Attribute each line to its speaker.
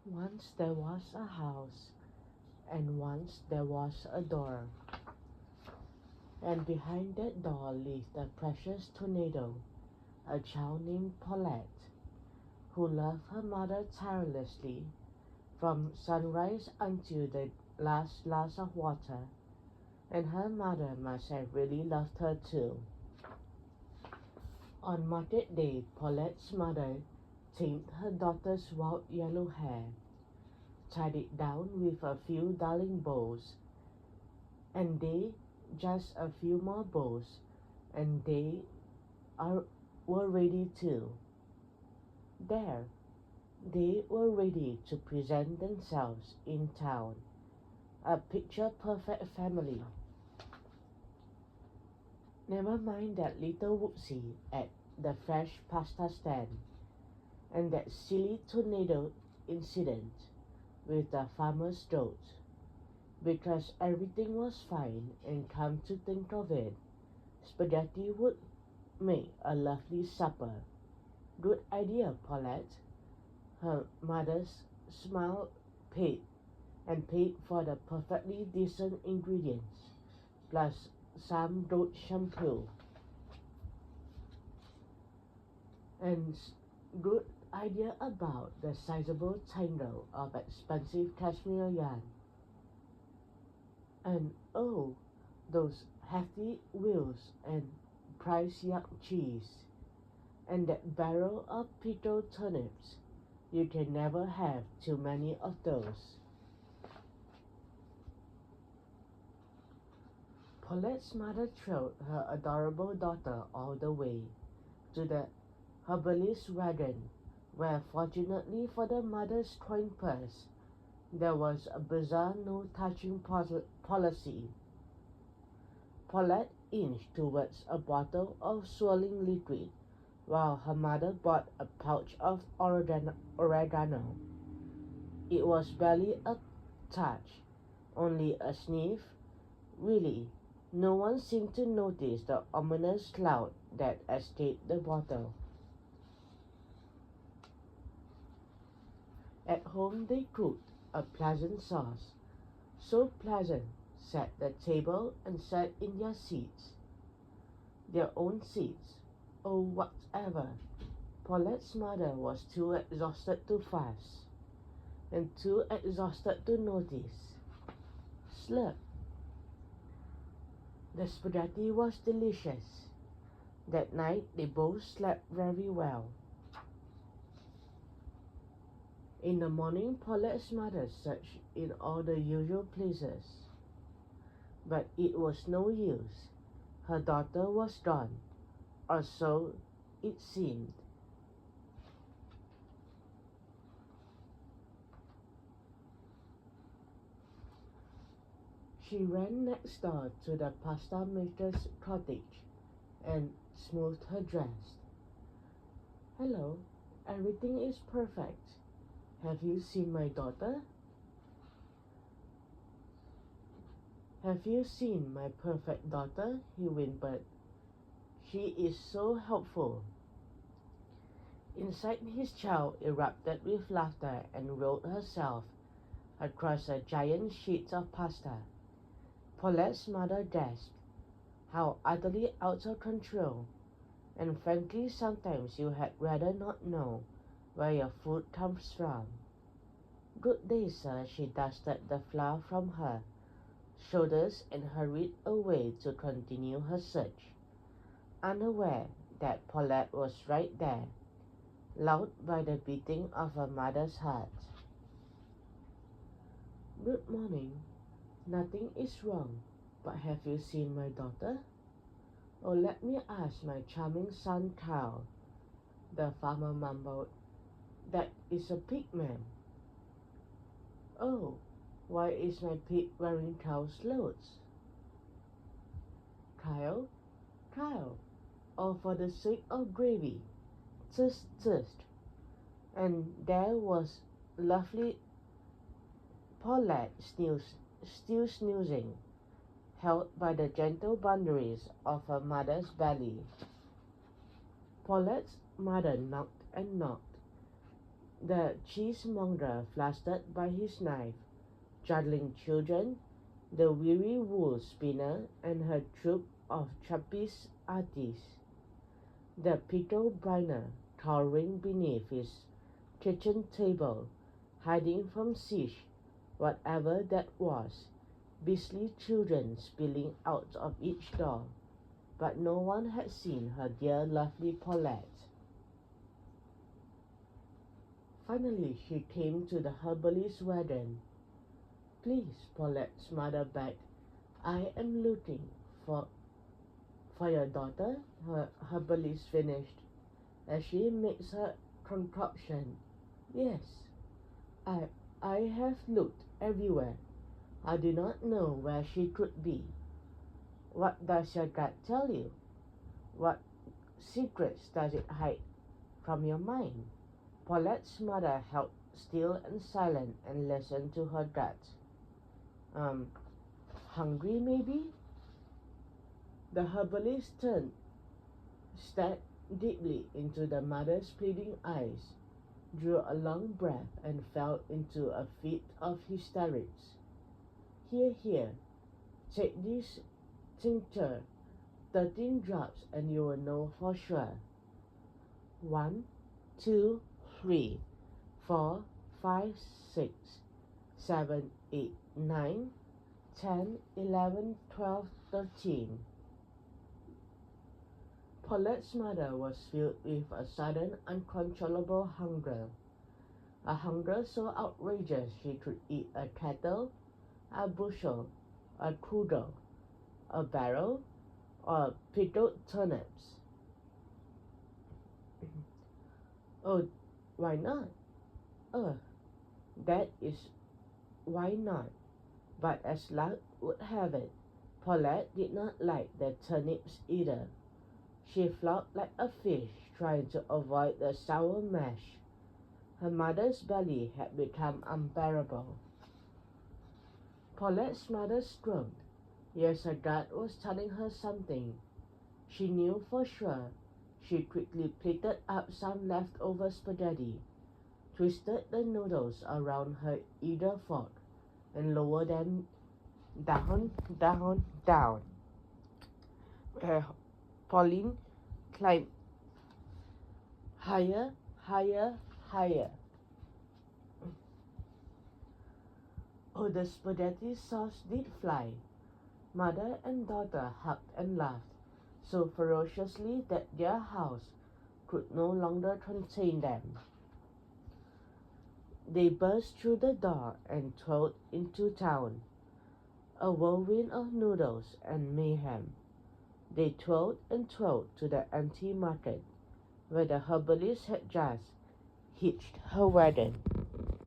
Speaker 1: Once there was a house, and once there was a door, and behind that door lived a precious tornado, a child named Paulette, who loved her mother tirelessly from sunrise until the last glass of water, and her mother must have really loved her too. On market day, Paulette's mother tamed her daughter's wild yellow hair, tied it down with a few darling bows, and they, just a few more bows, and they are, were ready too. There, they were ready to present themselves in town, a picture-perfect family. Never mind that little whoopsie at the fresh pasta stand, and that silly tornado incident with the farmer's goat, because everything was fine, and come to think of it, spaghetti would make a lovely supper. Good idea, Paulette. Her mother's smile paid paid for the perfectly decent ingredients, plus some goat shampoo. And good idea about the sizable tangle of expensive cashmere yarn. And oh, those hefty wheels and price yak cheese, and that barrel of pickled turnips. You can never have too many of those. Paulette's mother trailed her adorable daughter all the way to the herbalist's wagon, where fortunately for the mother's coin purse, there was a bizarre no-touching policy. Paulette inched towards a bottle of swirling liquid, while her mother bought a pouch of oregano. It was barely a touch, only a sniff. Really, no one seemed to notice the ominous cloud that escaped the bottle. At home they cooked a pleasant sauce, so pleasant, set the table and sat in their seats, their own seats. Oh, whatever. Paulette's mother was too exhausted to fuss, and too exhausted to notice. Slurp. The spaghetti was delicious. That night they both slept very well. In the morning, Paulette's mother searched in all the usual places, but it was no use. Her daughter was gone, or so it seemed. She ran next door to the pasta maker's cottage and smoothed her dress. Hello, everything is perfect. Have you seen my daughter? Have you seen my perfect daughter? He whimpered. She is so helpful. Inside his child erupted with laughter and rolled herself across a giant sheet of pasta. Paulette's mother gasped. How utterly out of control. And frankly, sometimes you had rather not know where your food comes from. Good day, sir. She dusted the flour from her shoulders and hurried away to continue her search, unaware that Paulette was right there, lulled by the beating of her mother's heart. Good morning. Nothing is wrong, but have you seen my daughter? Oh, let me ask my charming son Carl, the farmer mumbled. That is a pig, ma'am. Oh, why is my pig wearing cow's clothes? Kyle, Kyle, oh, for the sake of gravy, tust, tust. And there was lovely Paulette still snoozing, held by the gentle boundaries of her mother's belly. Paulette's mother knocked and knocked. The cheesemonger, flustered by his knife, juggling children, the weary wool spinner, and her troop of trapeze artists. The pickle briner, towering beneath his kitchen table, hiding from siege, whatever that was, beastly children spilling out of each door, but no one had seen her dear lovely Paulette. Finally she came to the herbalist's wagon. Please, Paulette's mother begged, I am looking for your daughter, her herbalist finished, as she makes her concoction. Yes, I have looked everywhere. I do not know where she could be. What does your gut tell you? What secrets does it hide from your mind? Paulette's mother held still and silent and listened to her gut. Hungry maybe? The herbalist turned, stared deeply into the mother's pleading eyes, drew a long breath, and fell into a fit of hysterics. Here, take this tincture, 13 drops, and you will know for sure. 1, 2, 3, 4, 5, 6, 7, 8, 9, 10, 11, 12, 13. Paulette's mother was filled with a sudden uncontrollable hunger, a hunger so outrageous she could eat a kettle, a bushel, a poodle, a barrel, or pickled turnips. Oh, why not? That is why not. But as luck would have it, Paulette did not like the turnips either. She flopped like a fish, trying to avoid the sour mash. Her mother's belly had become unbearable. Paulette's mother squirmed. Yes, her gut was telling her something. She knew for sure. She quickly plated up some leftover spaghetti, twisted the noodles around her eager fork, and lowered them down. Pauline climbed higher. Oh, the spaghetti sauce did fly. Mother and daughter hugged and laughed so ferociously that their house could no longer contain them. They burst through the door and trod into town, a whirlwind of noodles and mayhem. They trod and trod to the empty market, where the herbalist had just hitched her wagon.